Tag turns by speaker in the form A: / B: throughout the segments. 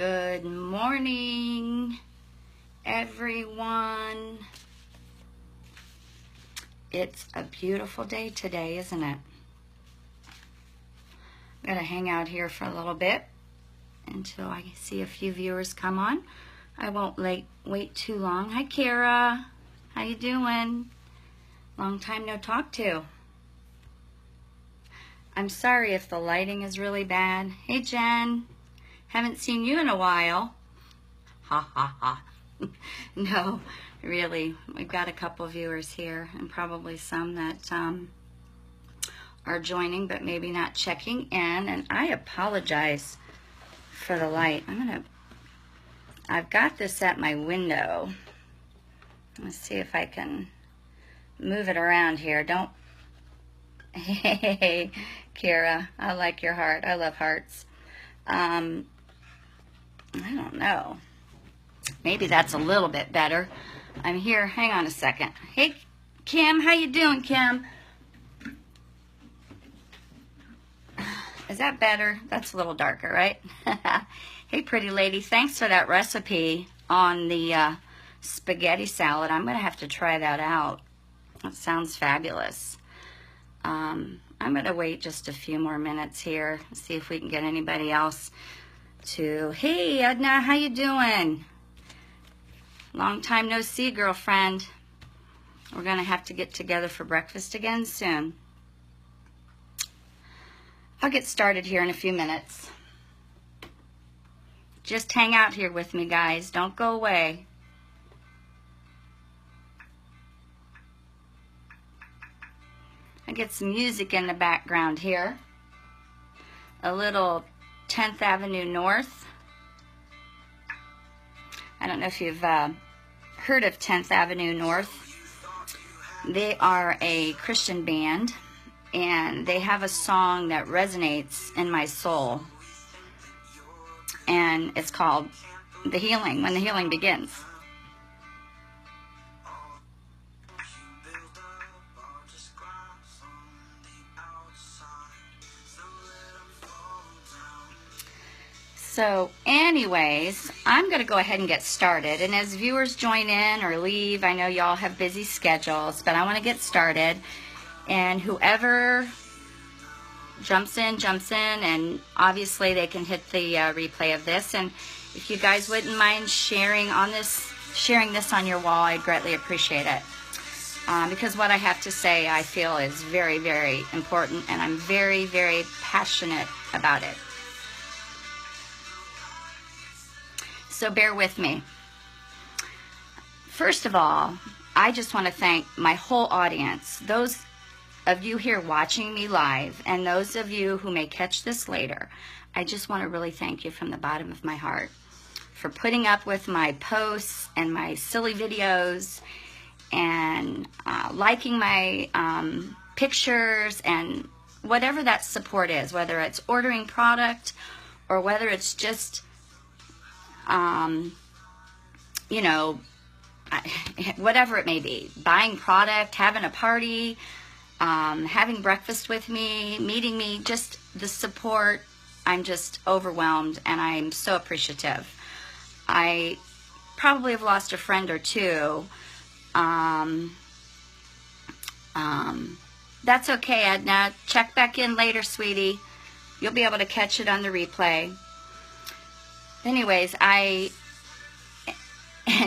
A: Good morning, everyone. It's a beautiful day today, isn't it? I'm going to hang out here for a little bit until I see a few viewers come on. I won't wait too long. Hi, Kara. How you doing? Long time no talk to. I'm sorry if the lighting is really bad. Hey, Jen. Haven't seen you in a while. Ha, ha, ha. No, really. We've got a couple viewers here and probably some that are joining but maybe not checking in. And I apologize for the light. I've got this at my window. Let's see if I can move it around here. Hey, Kira, I like your heart. I love hearts. I don't know. Maybe that's a little bit better. I'm here. Hang on a second. Hey, Kim. How you doing, Kim? Is that better? That's a little darker, right? Hey, pretty lady. Thanks for that recipe on the spaghetti salad. I'm going to have to try that out. That sounds fabulous. I'm going to wait just a few more minutes here, see if we can get anybody else to... Hey, Edna, how you doing? Long time no see, girlfriend. We're going to have to get together for breakfast again soon. I'll get started here in a few minutes. Just hang out here with me, guys. Don't go away. I get some music in the background here. A little 10th Avenue North. I don't know if you've heard of 10th Avenue North. They are a Christian band, and they have a song that resonates in my soul. And it's called The Healing, When the Healing Begins. So anyways, I'm going to go ahead and get started. And as viewers join in or leave, I know y'all have busy schedules, but I want to get started. And whoever jumps in, and obviously they can hit the replay of this. And if you guys wouldn't mind sharing this on your wall, I'd greatly appreciate it. Because what I have to say, I feel is very, very important, and I'm very, very passionate about it. So bear with me. First of all, I just want to thank my whole audience, those of you here watching me live, and those of you who may catch this later. I just want to really thank you from the bottom of my heart for putting up with my posts and my silly videos and liking my pictures and whatever that support is, whether it's ordering product or whether it's just you know, whatever it may be, buying product, having a party, having breakfast with me, meeting me, just the support. I'm just overwhelmed, and I'm so appreciative. I probably have lost a friend or two. That's okay, Edna. Check back in later, sweetie. You'll be able to catch it on the replay. Anyways, and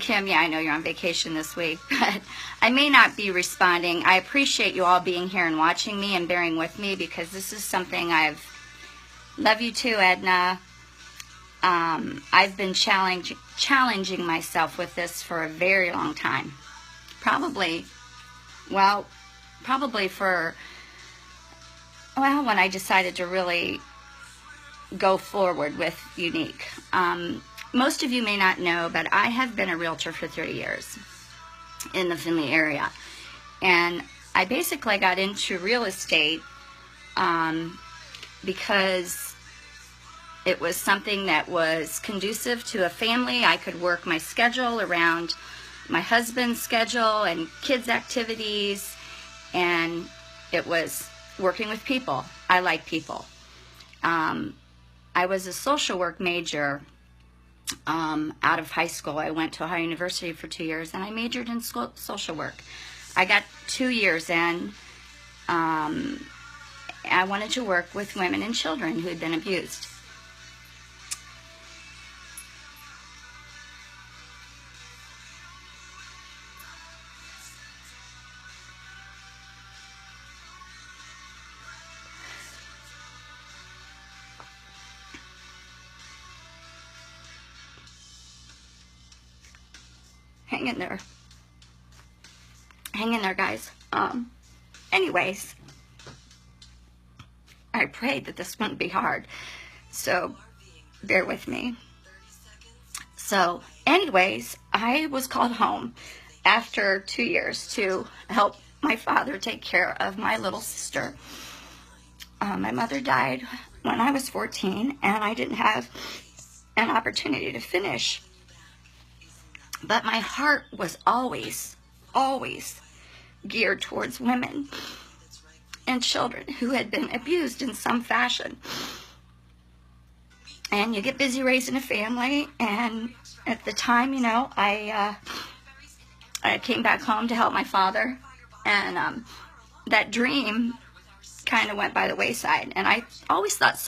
A: Kim, yeah, I know you're on vacation this week, but I may not be responding. I appreciate you all being here and watching me and bearing with me, because this is something love you too, Edna. I've been challenging myself with this for a very long time. Probably for, when I decided to really go forward with Younique. Most of you may not know, but I have been a realtor for 30 years in the Findlay area. And I basically got into real estate because it was something that was conducive to a family. I could work my schedule around my husband's schedule and kids' activities, and it was working with people. I like people. I was a social work major out of high school. I went to Ohio University for 2 years, and I majored in social work. I got 2 years in. I wanted to work with women and children who had been abused. Hang in there. Hang in there, guys. Anyways, I prayed that this wouldn't be hard, so bear with me. So, anyways, I was called home after 2 years to help my father take care of my little sister. My mother died when I was 14, and I didn't have an opportunity to finish. But my heart was always, always geared towards women and children who had been abused in some fashion. And you get busy raising a family, and at the time, you know, I came back home to help my father, and that dream kind of went by the wayside. And I always thought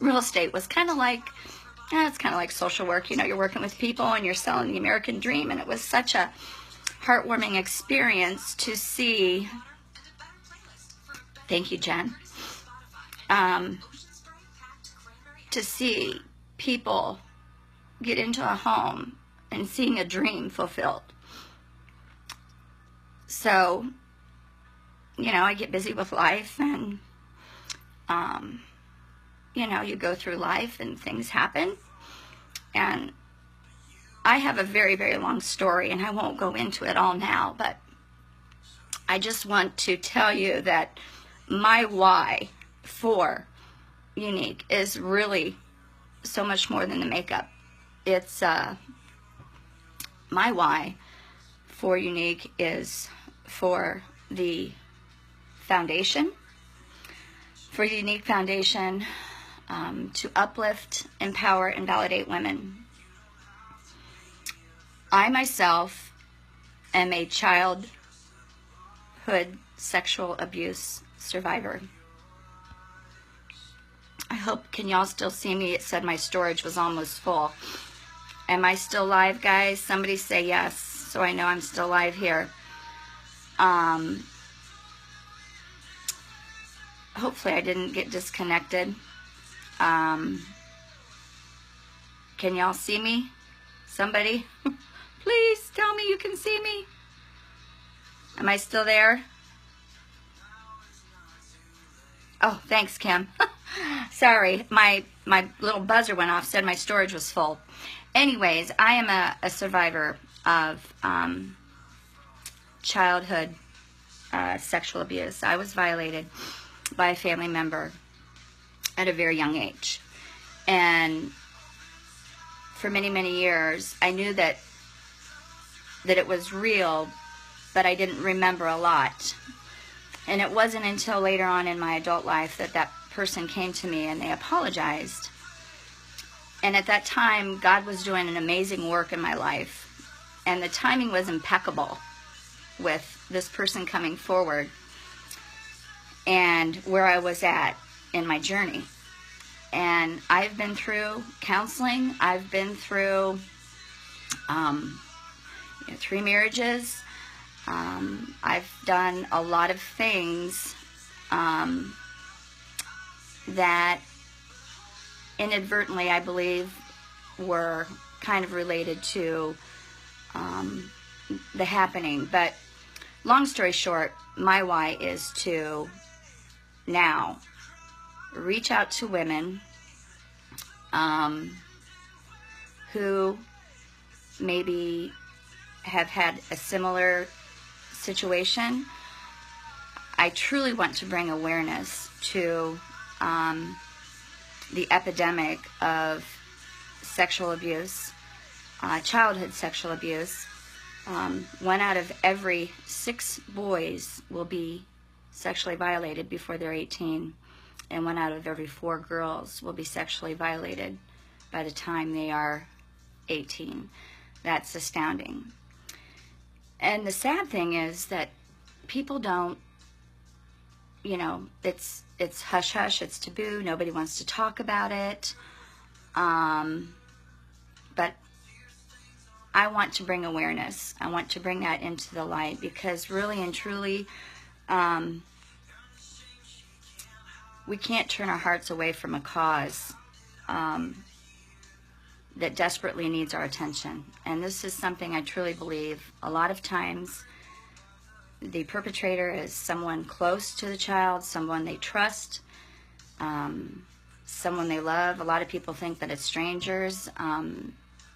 A: real estate was kind of like, it's kind of like social work. You know, you're working with people and you're selling the American dream, and it was such a heartwarming experience to see. Thank you, Jen. To see people get into a home and seeing a dream fulfilled. So, you know, I get busy with life, and, you know, you go through life and things happen. And I have a very, very long story, and I won't go into it all now, but I just want to tell you that my why for Younique is really so much more than the makeup. It's my why for Younique is for the foundation, for Younique Foundation, to uplift, empower, and validate women. I myself am a childhood sexual abuse survivor. I hope, can y'all still see me? It said my storage was almost full. Am I still live, guys? Somebody say yes, so I know I'm still live here. Hopefully I didn't get disconnected. Can y'all see me? Somebody? Please tell me you can see me. Am I still there? Oh, thanks, Kim. Sorry, my little buzzer went off, said my storage was full. Anyways, I am a survivor of childhood sexual abuse. I was violated by a family member at a very young age. And for many, many years, I knew that it was real, but I didn't remember a lot. And it wasn't until later on in my adult life that that person came to me and they apologized. And at that time, God was doing an amazing work in my life. And the timing was impeccable with this person coming forward and where I was at in my journey. And I've been through counseling. I've been through 3 marriages. I've done a lot of things that inadvertently, I believe, were kind of related to the happening. But long story short, my why is to now reach out to women who maybe have had a similar situation. I truly want to bring awareness to the epidemic of sexual abuse, childhood sexual abuse. 1 out of every 6 boys will be sexually violated before they're 18, and 1 out of every 4 girls will be sexually violated by the time they are 18. That's astounding. And the sad thing is that people don't, it's hush hush, it's taboo, nobody wants to talk about it. But I want to bring awareness. I want to bring that into the light, because really and truly, we can't turn our hearts away from a cause that desperately needs our attention. And this is something I truly believe. A lot of times, the perpetrator is someone close to the child, someone they trust, someone they love. A lot of people think that it's strangers.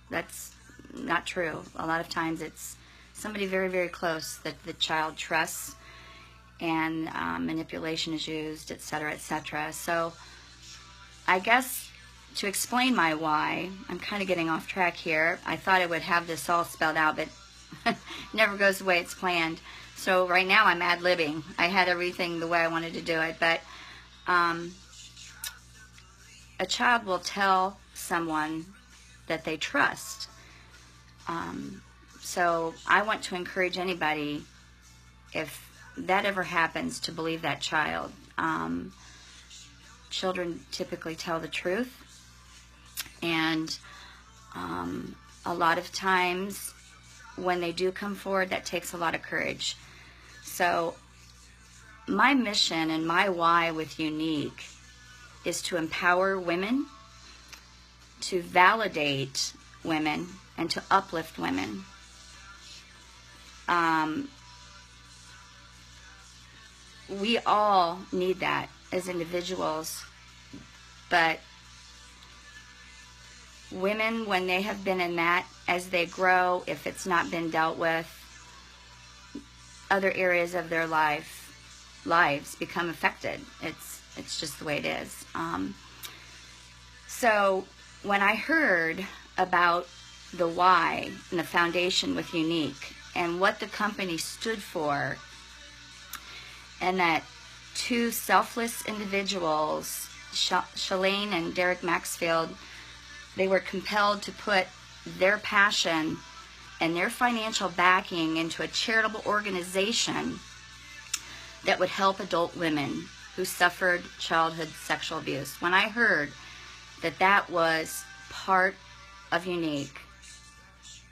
A: That's not true. A lot of times it's somebody very, very close that the child trusts, and manipulation is used, etc., etc. So I guess to explain my why, I'm kind of getting off track here. I thought I would have this all spelled out, but it never goes the way it's planned. So right now I'm ad-libbing. I had everything the way I wanted to do it, but a child will tell someone that they trust. So I want to encourage anybody, if that ever happens, to believe that child. Children typically tell the truth, and a lot of times when they do come forward, that takes a lot of courage. So my mission and my why with Younique is to empower women, to validate women, and to uplift women. We all need that as individuals, but women, when they have been in that, as they grow, if it's not been dealt with, other areas of their lives become affected. It's just the way it is. So when I heard about the why and the foundation with Younique and what the company stood for, and that two selfless individuals, Shalane and Derek Maxfield, they were compelled to put their passion and their financial backing into a charitable organization that would help adult women who suffered childhood sexual abuse. When I heard that that was part of Younique,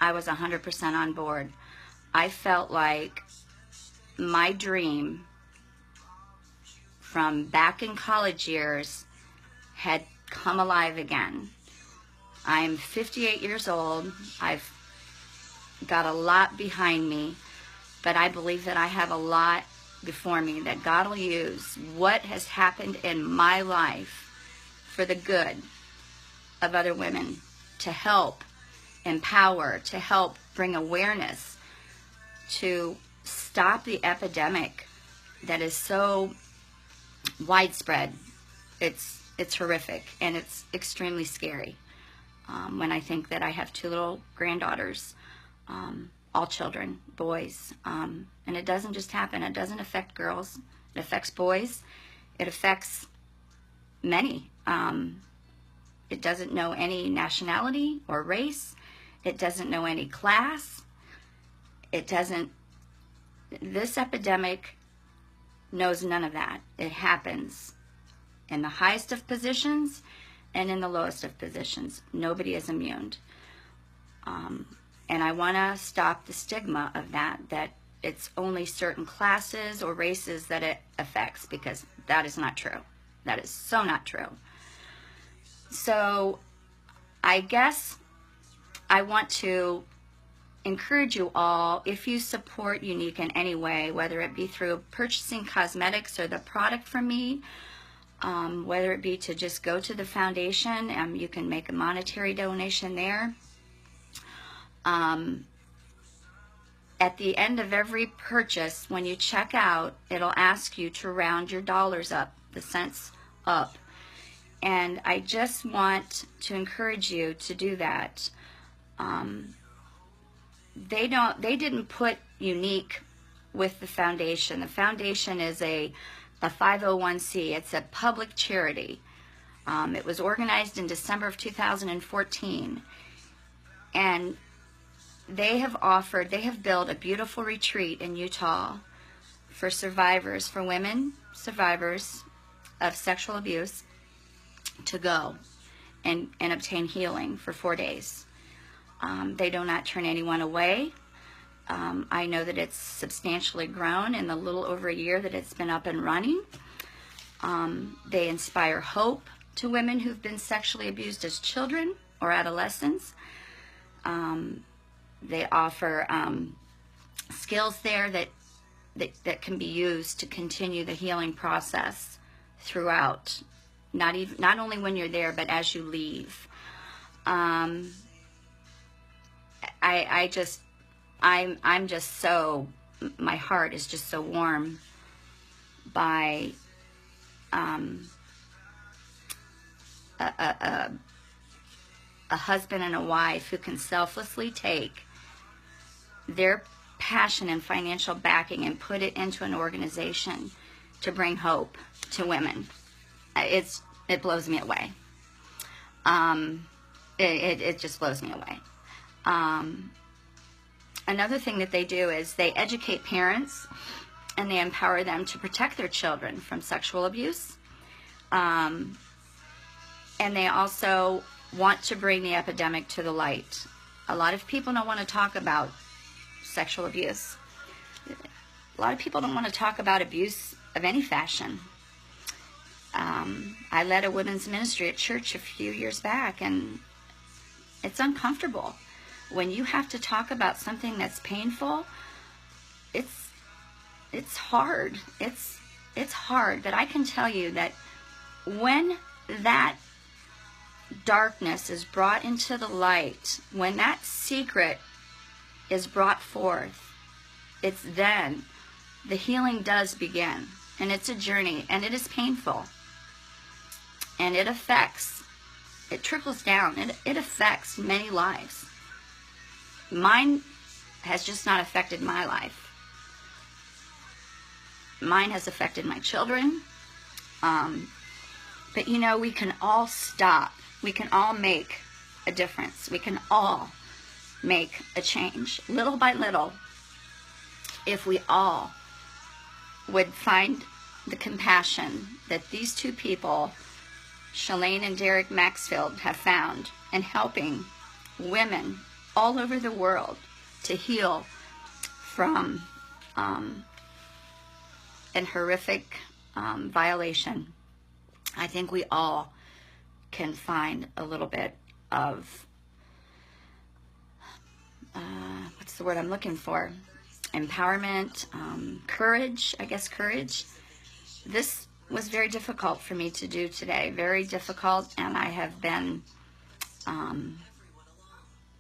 A: I was 100% on board. I felt like my dream from back in college years had come alive again. I'm 58 years old. I've got a lot behind me, but I believe that I have a lot before me that God will use what has happened in my life for the good of other women, to help empower, to help bring awareness, to stop the epidemic that is so widespread. It's horrific, and it's extremely scary. When I think that I have two little granddaughters, all children, boys, and it doesn't just happen. It doesn't affect girls. It affects boys. It affects many. It doesn't know any nationality or race. It doesn't know any class. It doesn't. This epidemic knows none of that. It happens in the highest of positions and in the lowest of positions. Nobody is immune. And I want to stop the stigma of that it's only certain classes or races that it affects, because that is not true. That is so not true. So I guess I want to encourage you all, if you support Younique in any way, whether it be through purchasing cosmetics or the product from me, whether it be to just go to the foundation, you can make a monetary donation there. At the end of every purchase, when you check out, it'll ask you to round your dollars up, the cents up. And I just want to encourage you to do that. They didn't put Younique with the foundation. The foundation is a 501c. It's a public charity. It was organized in December of 2014. And they have built a beautiful retreat in Utah for survivors, for women survivors of sexual abuse, to go and obtain healing for 4 days. They do not turn anyone away. I know that it's substantially grown in the little over a year that it's been up and running. They inspire hope to women who've been sexually abused as children or adolescents. They offer skills there that can be used to continue the healing process throughout, not only when you're there, but as you leave. I'm just so, my heart is just so warm by a husband and a wife who can selflessly take their passion and financial backing and put it into an organization to bring hope to women. It blows me away. It just blows me away. Another thing that they do is they educate parents and they empower them to protect their children from sexual abuse. And they also want to bring the epidemic to the light. A lot of people don't want to talk about sexual abuse. A lot of people don't want to talk about abuse of any fashion. I led a women's ministry at church a few years back, and it's uncomfortable. When you have to talk about something that's painful, it's hard. It's hard, but I can tell you that when that darkness is brought into the light, when that secret is brought forth, it's then the healing does begin. And it's a journey, and it is painful. And it trickles down. It affects many lives. Mine has just not affected my life. Mine has affected my children. But you know, we can all stop. We can all make a difference. We can all make a change, little by little, if we all would find the compassion that these two people, Shalane and Derek Maxfield, have found in helping women all over the world to heal from an horrific violation. I think we all can find a little bit of, what's the word I'm looking for? Empowerment, courage, I guess courage. This was very difficult for me to do today, very difficult, and I have been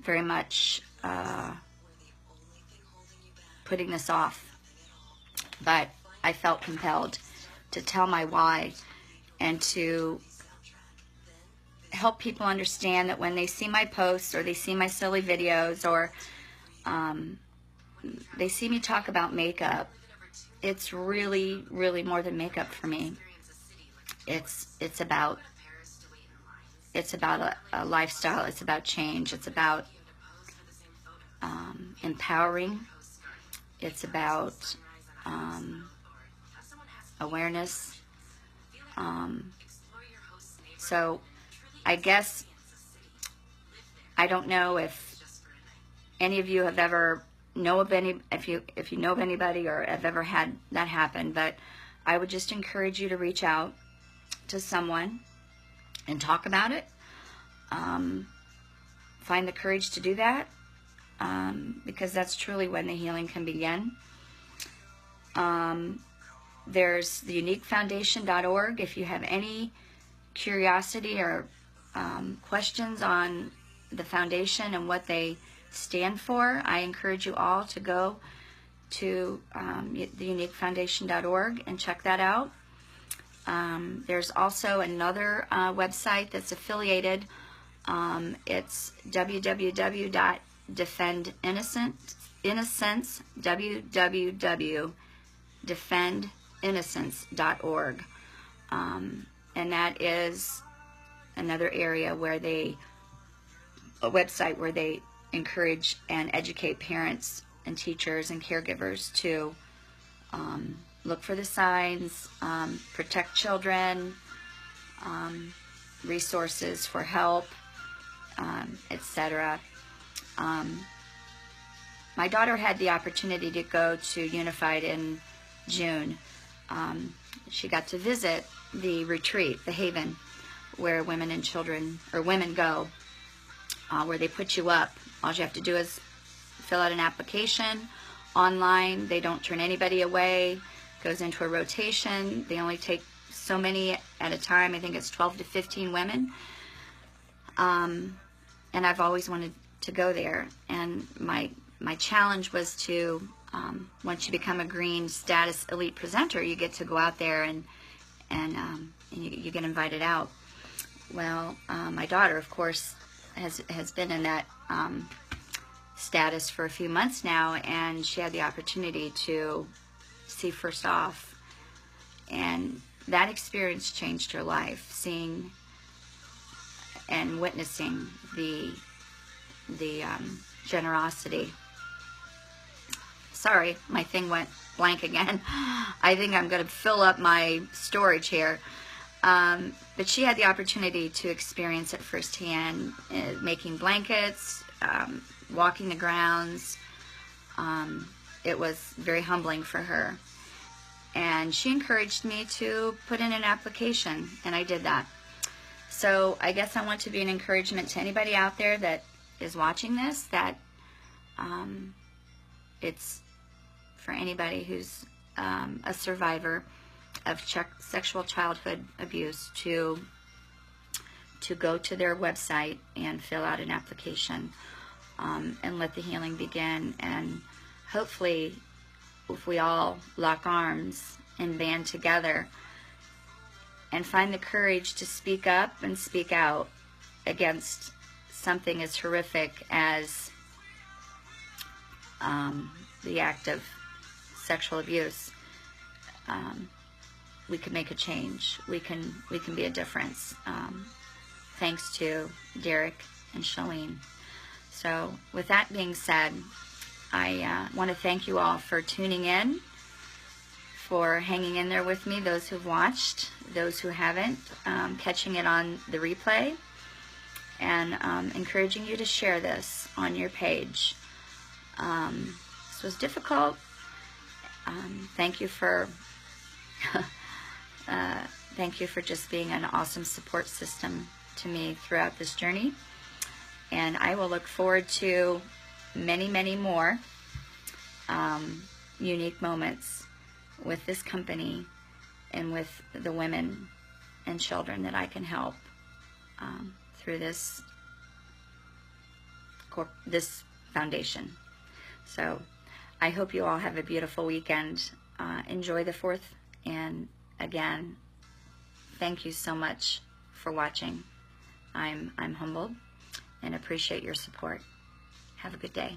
A: very much putting this off. But I felt compelled to tell my why and to help people understand that when they see my posts or they see my silly videos or they see me talk about makeup, it's really, really more than makeup for me. It's about a lifestyle. It's about change. It's about empowering. It's about awareness. So I guess I don't know if any of you have ever if you know of anybody or have ever had that happen, but I would just encourage you to reach out to someone and talk about it. Find the courage to do that, because that's truly when the healing can begin. There's the youniquefoundation.org. If you have any curiosity or questions on the foundation and what they stand for, I encourage you all to go to the youniquefoundation.org and check that out. There's also another website that's affiliated. It's www.defendinnocence, www.defendinnocence.org. And that is another area where a website where they encourage and educate parents and teachers and caregivers to look for the signs, protect children, resources for help, etc. My daughter had the opportunity to go to Unified in June. She got to visit the retreat, the Haven, where women and children, or women go, where they put you up. All you have to do is fill out an application online. They don't turn anybody away. It goes into a rotation. They only take so many at a time. I think it's 12 to 15 women. And I've always wanted to go there. And my challenge was to, once you become a green status elite presenter, you get to go out there and you get invited out. Well, my daughter, of course, has been in that status for a few months now, and she had the opportunity to see First Off, and that experience changed her life, seeing and witnessing the generosity. Sorry, my thing went blank again. I think I'm going to fill up my storage here. But she had the opportunity to experience it firsthand, making blankets, walking the grounds. It was very humbling for her. And she encouraged me to put in an application, and I did that. So I guess I want to be an encouragement to anybody out there that is watching this, that it's for anybody who's a survivor of sexual childhood abuse to go to their website and fill out an application, and let the healing begin. And hopefully, if we all lock arms and band together and find the courage to speak up and speak out against something as horrific as the act of sexual abuse, we can make a change. We can be a difference. Thanks to Derek and Shalene. So with that being said, I want to thank you all for tuning in, for hanging in there with me, those who've watched, those who haven't, catching it on the replay, and encouraging you to share this on your page. This was difficult. Thank you for thank you for just being an awesome support system to me throughout this journey. And I will look forward to many, many more unique moments with this company and with the women and children that I can help through this foundation. So I hope you all have a beautiful weekend. Enjoy the 4th, and again, thank you so much for watching. I'm humbled and appreciate your support. Have a good day.